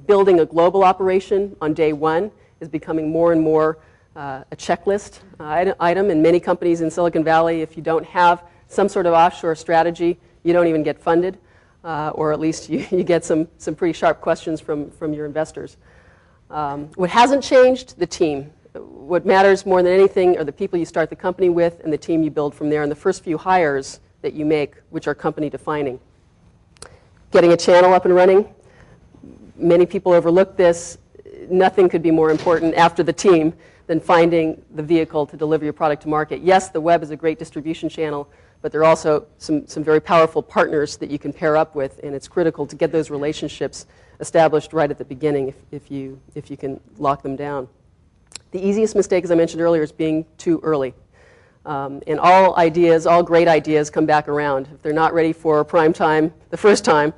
building a global operation on day one is becoming more and more a checklist item. In many companies in Silicon Valley, if you don't have some sort of offshore strategy, you don't even get funded, or at least you get some pretty sharp questions from your investors. What hasn't changed? The team. What matters more than anything are the people you start the company with and the team you build from there, and the first few hires that you make, which are company defining. Getting a channel up and running. Many people overlook this. Nothing could be more important after the team than finding the vehicle to deliver your product to market. Yes, the web is a great distribution channel, but there are also some very powerful partners that you can pair up with, and it's critical to get those relationships established right at the beginning if you can lock them down. The easiest mistake, as I mentioned earlier, is being too early. And all ideas, all great ideas, come back around. If they're not ready for prime time the first time,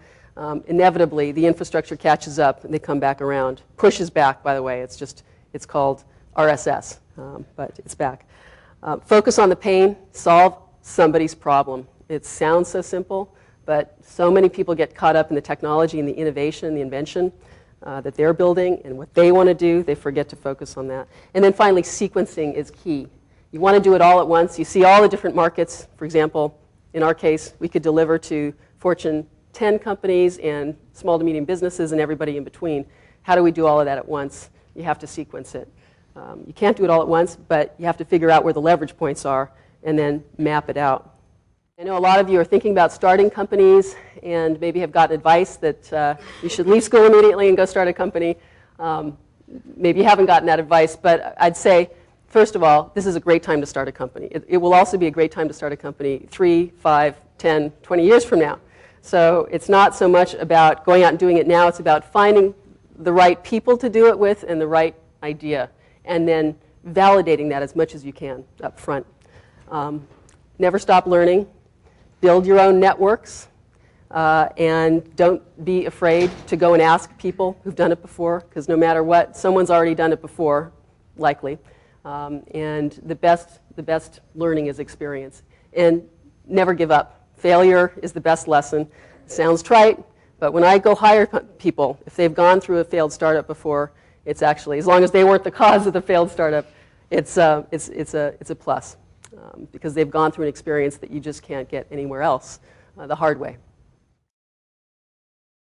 inevitably the infrastructure catches up and they come back around. Push is back, by the way. It's called RSS, but it's back. Focus on the pain. Solve somebody's problem. It sounds so simple, but so many people get caught up in the technology and the innovation, the invention that they're building and what they want to do. They forget to focus on that. And then finally, sequencing is key. You want to do it all at once. You see all the different markets. For example, in our case, we could deliver to Fortune 10 companies and small to medium businesses and everybody in between. How do we do all of that at once? You have to sequence it. You can't do it all at once, but you have to figure out where the leverage points are and then map it out. I know a lot of you are thinking about starting companies and maybe have gotten advice that you should leave school immediately and go start a company. Maybe you haven't gotten that advice, but I'd say, first of all, this is a great time to start a company. It will also be a great time to start a company 3, 5, 10, 20 years from now. So it's not so much about going out and doing it now. It's about finding the right people to do it with and the right idea, and then validating that as much as you can up front. Never stop learning. Build your own networks, and don't be afraid to go and ask people who've done it before, because no matter what, someone's already done it before, likely. And the best learning is experience. And never give up. Failure is the best lesson. Sounds trite, but when I go hire people, if they've gone through a failed startup before, it's actually, as long as they weren't the cause of the failed startup, it's a plus, because they've gone through an experience that you just can't get anywhere else the hard way.